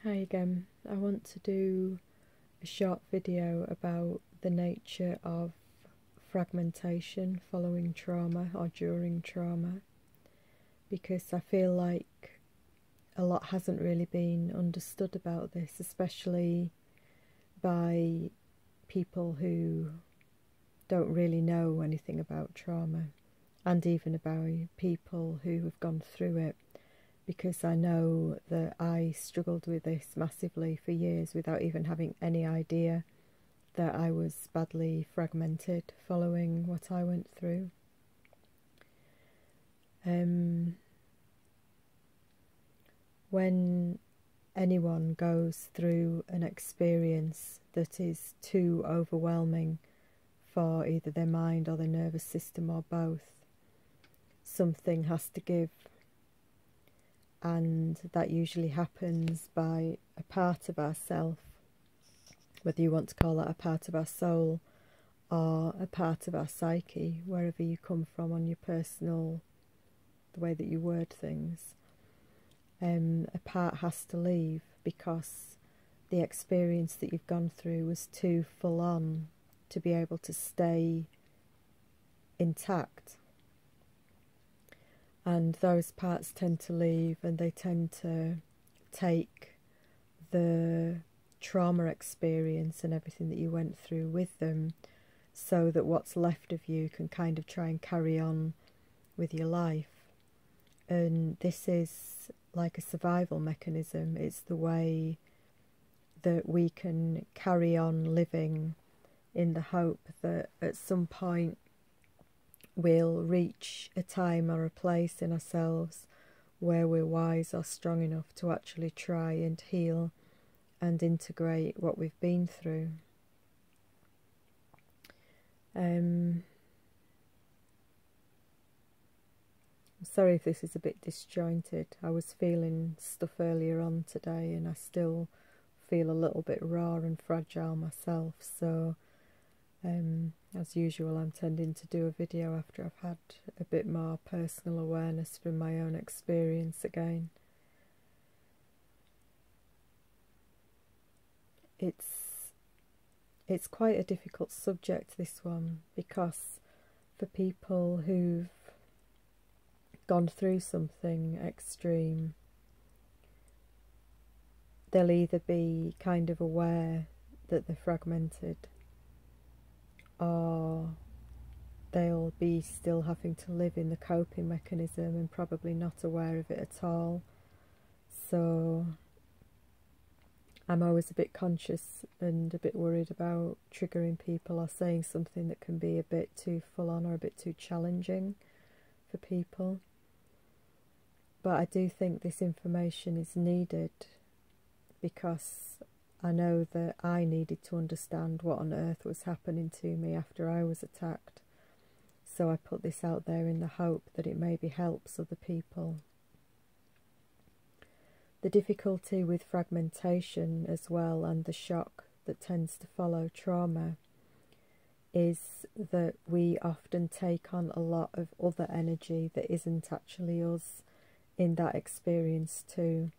Hi again. I want to do a short video about the nature of fragmentation following trauma or during trauma, because I feel like a lot hasn't really been understood about this, especially by people who don't really know anything about trauma, and even about people who have gone through it. Because I know that I struggled with this massively for years without even having any idea that I was badly fragmented following what I went through. When anyone goes through an experience that is too overwhelming for either their mind or their nervous system or both, something has to give. And that usually happens by a part of ourself, whether you want to call that a part of our soul or a part of our psyche, wherever you come from on your personal, the way that you word things. A part has to leave because the experience that you've gone through was too full on to be able to stay intact. And those parts tend to leave, and they tend to take the trauma experience and everything that you went through with them, so that what's left of you can kind of try and carry on with your life. And this is like a survival mechanism. It's the way that we can carry on living in the hope that at some point we'll reach a time or a place in ourselves where we're wise or strong enough to actually try and heal and integrate what we've been through. I'm sorry if this is a bit disjointed. I was feeling stuff earlier on today, and I still feel a little bit raw and fragile myself, so as usual, I'm tending to do a video after I've had a bit more personal awareness from my own experience again. It's quite a difficult subject, this one, because for people who've gone through something extreme, they'll either be kind of aware that they're fragmented, or they'll be still having to live in the coping mechanism and probably not aware of it at all. So I'm always a bit conscious and a bit worried about triggering people or saying something that can be a bit too full on or a bit too challenging for people. But I do think this information is needed, because I know that I needed to understand what on earth was happening to me after I was attacked. So I put this out there in the hope that it maybe helps other people. The difficulty with fragmentation as well, and the shock that tends to follow trauma, is that we often take on a lot of other energy that isn't actually us in that experience too.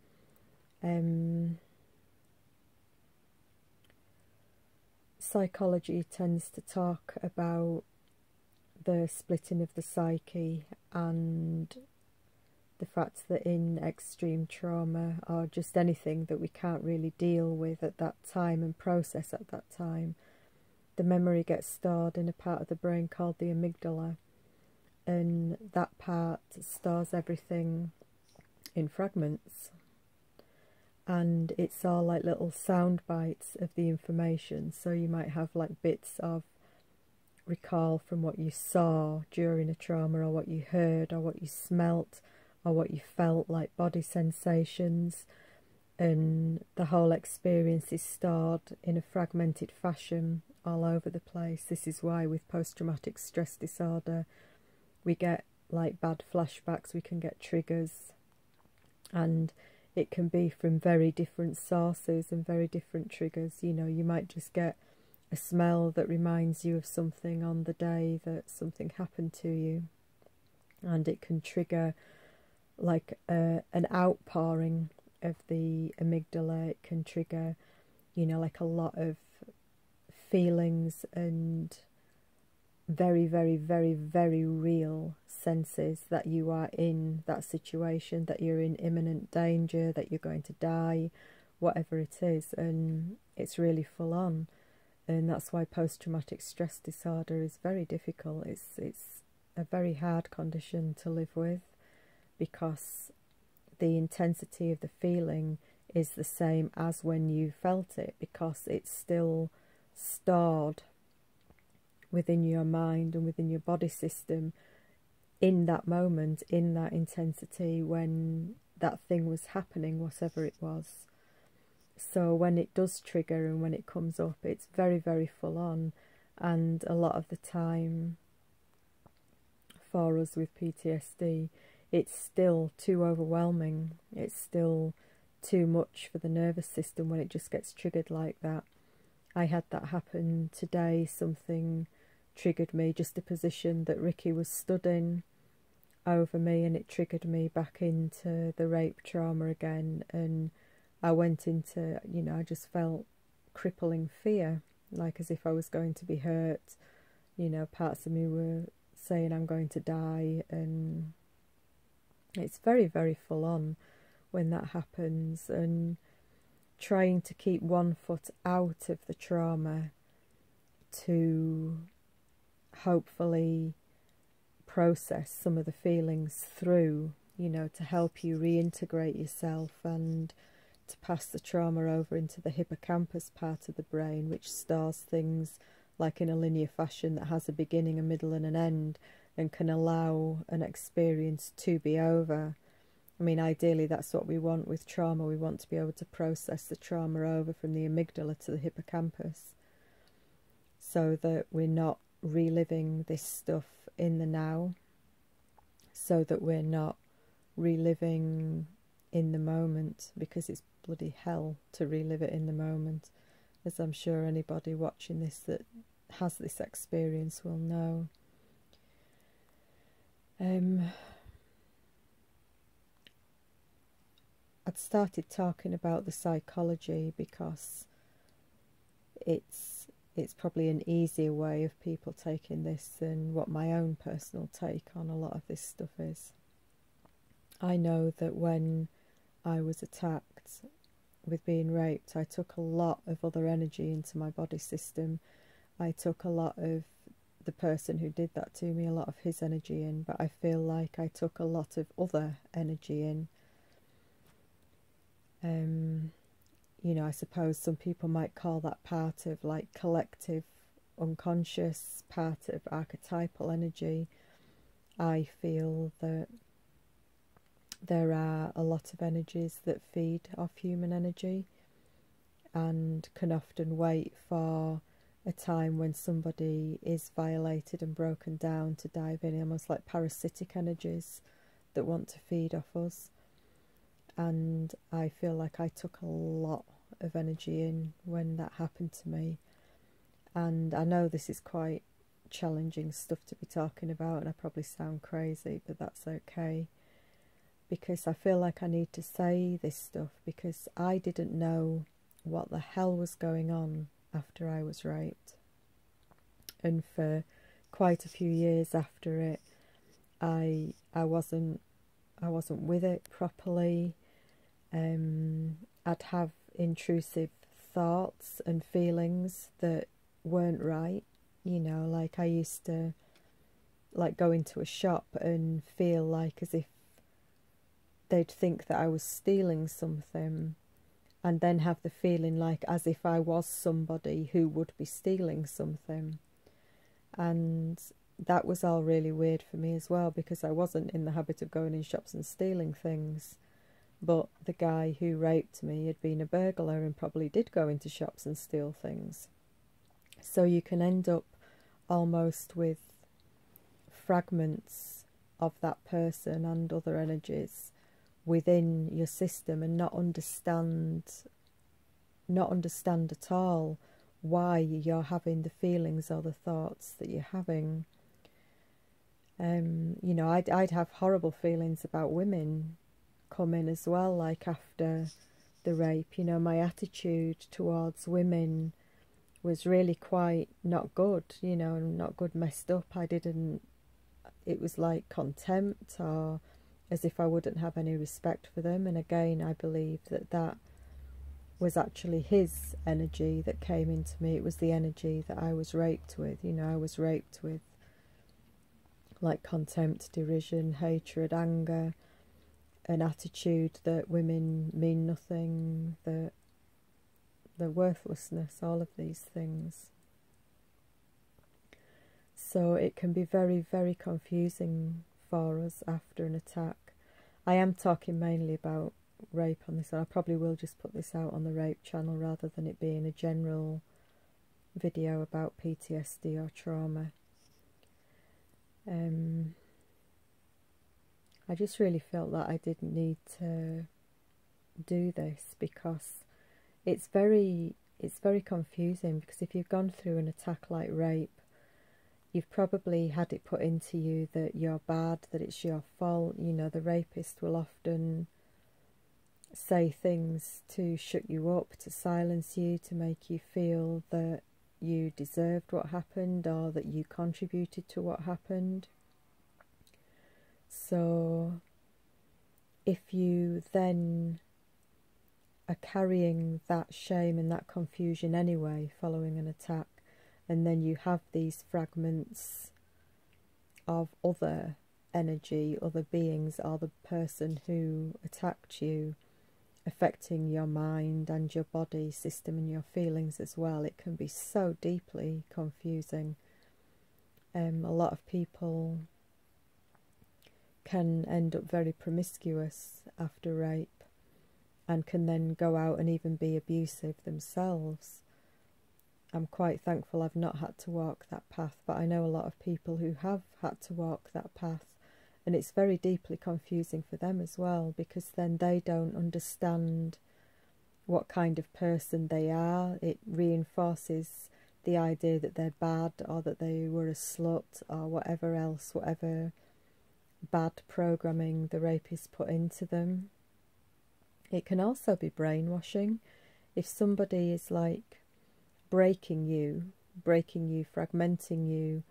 Psychology tends to talk about the splitting of the psyche, and the fact that in extreme trauma, or just anything that we can't really deal with at that time and process at that time, the memory gets stored in a part of the brain called the amygdala, and that part stores everything in fragments. And it's all like little sound bites of the information. So you might have like bits of recall from what you saw during a trauma, or what you heard, or what you smelt, or what you felt, like body sensations, and the whole experience is stored in a fragmented fashion all over the place. This is why with post-traumatic stress disorder we get like bad flashbacks, we can get triggers, and it can be from very different sources and very different triggers. You know, you might just get a smell that reminds you of something on the day that something happened to you, and it can trigger like an outpouring of the amygdala. It can trigger, you know, like a lot of feelings and very, very, very, very real senses that you are in that situation, that you're in imminent danger, that you're going to die, whatever it is, and it's really full on. And that's why post-traumatic stress disorder is very difficult. It's a very hard condition to live with, because the intensity of the feeling is the same as when you felt it, because it's still stored within your mind and within your body system in that moment, in that intensity, when that thing was happening, whatever it was. So when it does trigger and when it comes up, it's very, very full on. And a lot of the time for us with PTSD, it's still too overwhelming. It's still too much for the nervous system when it just gets triggered like that. I had that happen today. Something triggered me, just a position that Ricky was stood in over me, and it triggered me back into the rape trauma again. And I went into, you know, I just felt crippling fear, like as if I was going to be hurt. You know, parts of me were saying I'm going to die, and it's very, very full on when that happens. And trying to keep one foot out of the trauma to hopefully process some of the feelings through, you know, to help you reintegrate yourself and to pass the trauma over into the hippocampus part of the brain, which stores things like in a linear fashion that has a beginning, a middle and an end, and can allow an experience to be over. I mean, ideally that's what we want with trauma. We want to be able to process the trauma over from the amygdala to the hippocampus, so that we're not reliving this stuff in the now, so that we're not reliving in the moment, because it's bloody hell to relive it in the moment, as I'm sure anybody watching this that has this experience will know. I'd started talking about the psychology because it's probably an easier way of people taking this than what my own personal take on a lot of this stuff is. I know that when I was attacked with being raped, I took a lot of other energy into my body system. I took a lot of the person who did that to me, a lot of his energy in, but I feel like I took a lot of other energy in. You know, I suppose some people might call that part of like collective unconscious, part of archetypal energy. I feel that there are a lot of energies that feed off human energy and can often wait for a time when somebody is violated and broken down to dive in, almost like parasitic energies that want to feed off us. And I feel like I took a lot of energy in when that happened to me. And I know this is quite challenging stuff to be talking about, and I probably sound crazy, but that's okay, because I feel like I need to say this stuff, because I didn't know what the hell was going on after I was raped. And for quite a few years after it, I wasn't with it properly. I'd have intrusive thoughts and feelings that weren't right. You know, like I used to like go into a shop and feel like as if they'd think that I was stealing something, and then have the feeling like as if I was somebody who would be stealing something. And that was all really weird for me as well, because I wasn't in the habit of going in shops and stealing things. But the guy who raped me had been a burglar and probably did go into shops and steal things. So you can end up almost with fragments of that person and other energies within your system, and not understand at all why you're having the feelings or the thoughts that you're having. You know, I'd have horrible feelings about women come in as well, like after the rape. You know, my attitude towards women was really quite not good, you know, not good, messed up. It was like contempt, or as if I wouldn't have any respect for them. And again, I believe that that was actually his energy that came into me. It was the energy that I was raped with. You know, I was raped with like contempt, derision, hatred, anger, an attitude that women mean nothing, that the worthlessness, all of these things. So it can be very, very confusing for us after an attack. I am talking mainly about rape on this, and I probably will just put this out on the rape channel rather than it being a general video about PTSD or trauma. I just really felt that I didn't need to do this, because it's very confusing. Because if you've gone through an attack like rape, you've probably had it put into you that you're bad, that it's your fault. You know, the rapist will often say things to shut you up, to silence you, to make you feel that you deserved what happened, or that you contributed to what happened. So if you then are carrying that shame and that confusion anyway following an attack, and then you have these fragments of other energy, other beings, or the person who attacked you, affecting your mind and your body system and your feelings as well, it can be so deeply confusing. A lot of people can end up very promiscuous after rape, and can then go out and even be abusive themselves. I'm quite thankful I've not had to walk that path, but I know a lot of people who have had to walk that path, and it's very deeply confusing for them as well, because then they don't understand what kind of person they are. It reinforces the idea that they're bad, or that they were a slut, or whatever else, whatever bad programming the rapist put into them. It can also be brainwashing. If somebody is like breaking you, fragmenting you,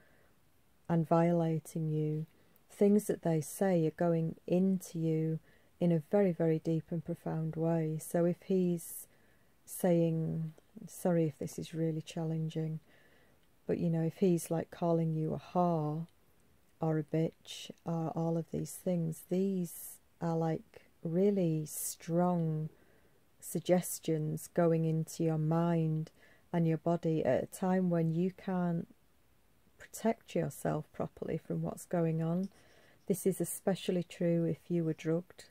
and violating you, things that they say are going into you in a very, very deep and profound way. So if he's saying, sorry if this is really challenging, but you know, if he's like calling you a whore or a bitch or all of these things, these are like really strong suggestions going into your mind and your body at a time when you can't protect yourself properly from what's going on. This is especially true if you were drugged,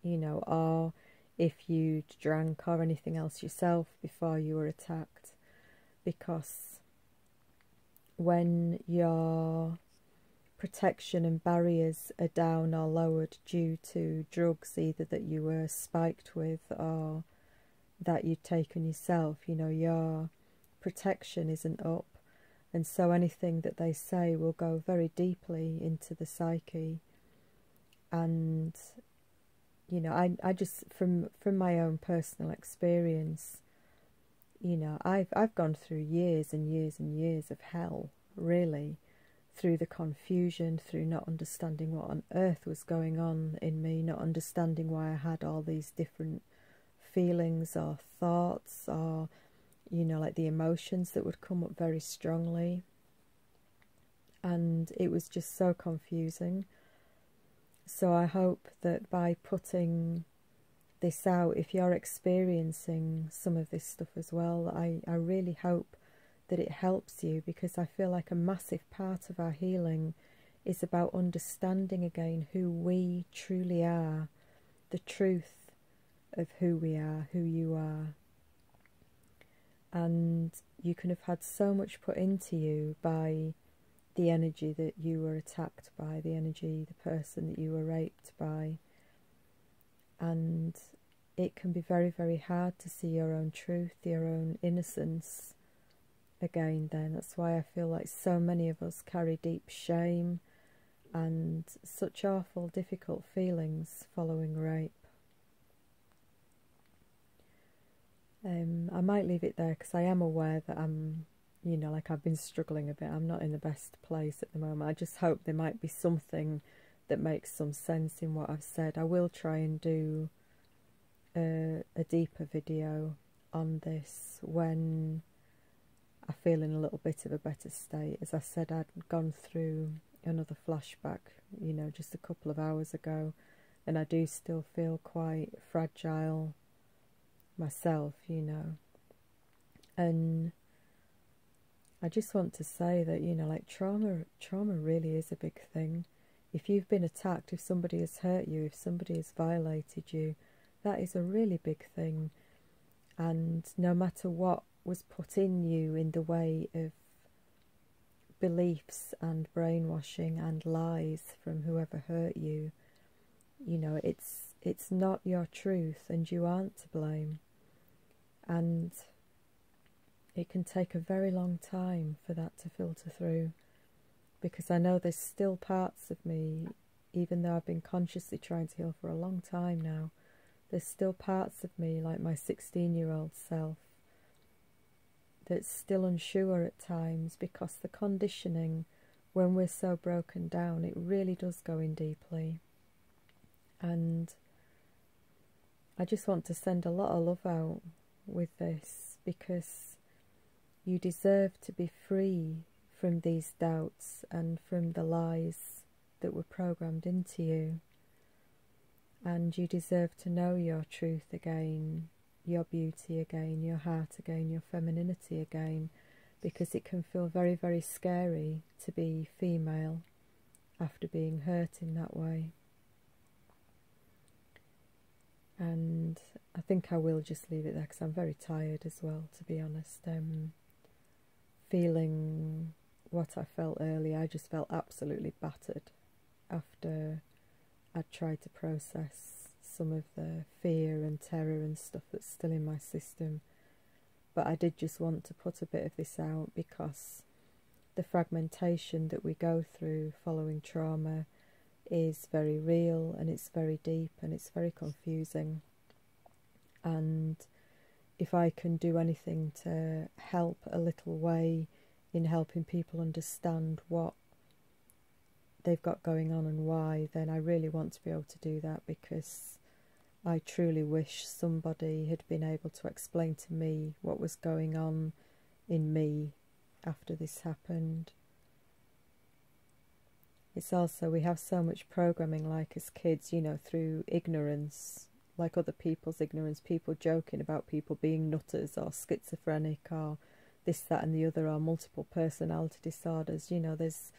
you know, or if you drank or anything else yourself before you were attacked. Because when your protection and barriers are down or lowered due to drugs, either that you were spiked with or that you'd taken yourself, you know, your protection isn't up, and so anything that they say will go very deeply into the psyche. And you know, I just from my own personal experience, you know, I've gone through years and years and years of hell, really, through the confusion, through not understanding what on earth was going on in me, not understanding why I had all these different feelings or thoughts, or you know, like the emotions that would come up very strongly, and it was just so confusing. So I hope that by putting this out, if you're experiencing some of this stuff as well, I really hope that it helps you, because I feel like a massive part of our healing is about understanding again who we truly are, the truth of who we are, who you are. And you can have had so much put into you by the energy that you were attacked by, the energy, the person that you were raped by. And it can be very, very hard to see your own truth, your own innocence again then. That's why I feel like so many of us carry deep shame and such awful, difficult feelings following rape. I might leave it there because I am aware that I'm, you know, like I've been struggling a bit. I'm not in the best place at the moment. I just hope there might be something that makes some sense in what I've said. I will try and do a deeper video on this when I feel in a little bit of a better state. As I said, I'd gone through another flashback, you know, just a couple of hours ago, and I do still feel quite fragile myself, you know. And I just want to say that, you know, like trauma really is a big thing. If you've been attacked, if somebody has hurt you, if somebody has violated you, that is a really big thing. And no matter what was put in you in the way of beliefs and brainwashing and lies from whoever hurt you, you know, it's not your truth and you aren't to blame. And it can take a very long time for that to filter through, because I know there's still parts of me, even though I've been consciously trying to heal for a long time now, there's still parts of me, like my 16-year-old self, that's still unsure at times, because the conditioning, when we're so broken down, it really does go in deeply. And I just want to send a lot of love out with this, because you deserve to be free from these doubts and from the lies that were programmed into you. And you deserve to know your truth again, your beauty again, your heart again, your femininity again, because it can feel very, very scary to be female after being hurt in that way. And I think I will just leave it there because I'm very tired as well, to be honest. Feeling what I felt earlier, I just felt absolutely battered after I'd tried to process some of the fear and terror and stuff that's still in my system. But I did just want to put a bit of this out, because the fragmentation that we go through following trauma is very real, and it's very deep, and it's very confusing. And if I can do anything to help a little way in helping people understand what they've got going on and why, then I really want to be able to do that, because I truly wish somebody had been able to explain to me what was going on in me after this happened. It's also, we have so much programming, like as kids, you know, through ignorance, like other people's ignorance, people joking about people being nutters or schizophrenic or this, that and the other, or multiple personality disorders. You know, there's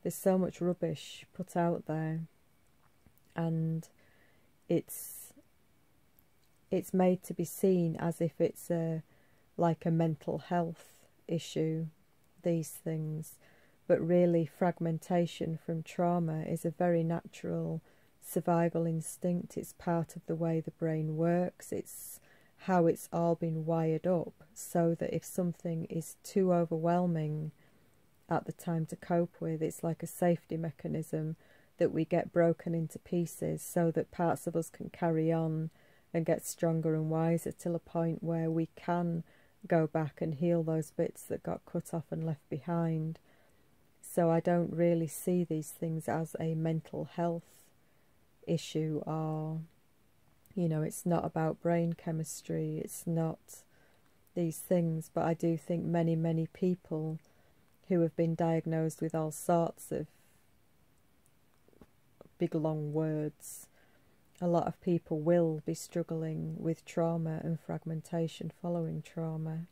so much rubbish put out there, and it's made to be seen as if it's like a mental health issue, these things. But really, fragmentation from trauma is a very natural survival instinct. It's part of the way the brain works. It's how it's all been wired up, so that if something is too overwhelming at the time to cope with, it's like a safety mechanism that we get broken into pieces, so that parts of us can carry on and get stronger and wiser till a point where we can go back and heal those bits that got cut off and left behind. So I don't really see these things as a mental health issue, or, you know, it's not about brain chemistry, it's not these things. But I do think many, many people who have been diagnosed with all sorts of big long words, a lot of people will be struggling with trauma and fragmentation following trauma.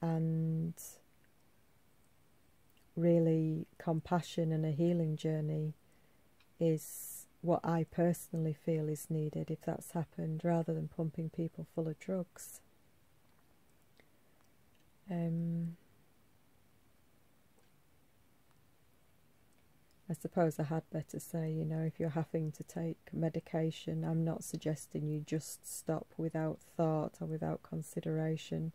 And really, compassion and a healing journey is what I personally feel is needed if that's happened, rather than pumping people full of drugs. I suppose I had better say, you know, if you're having to take medication, I'm not suggesting you just stop without thought or without consideration.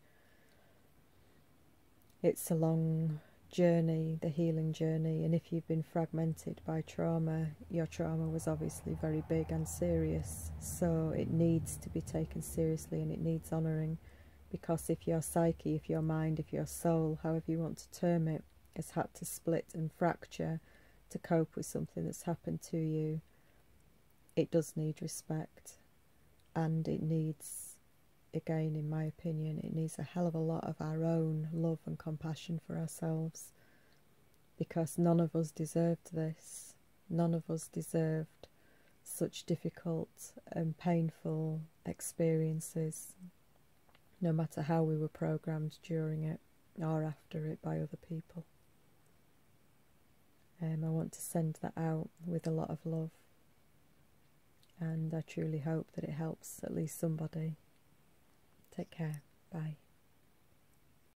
It's a long journey, the healing journey, and if you've been fragmented by trauma, your trauma was obviously very big and serious, so it needs to be taken seriously and it needs honouring, because if your psyche, if your mind, if your soul, however you want to term it, has had to split and fracture to cope with something that's happened to you, it does need respect, and it needs, again, in my opinion, it needs a hell of a lot of our own love and compassion for ourselves, because none of us deserved this. None of us deserved such difficult and painful experiences, no matter how we were programmed during it or after it by other people. I want to send that out with a lot of love, and I truly hope that it helps at least somebody. Take care. Bye.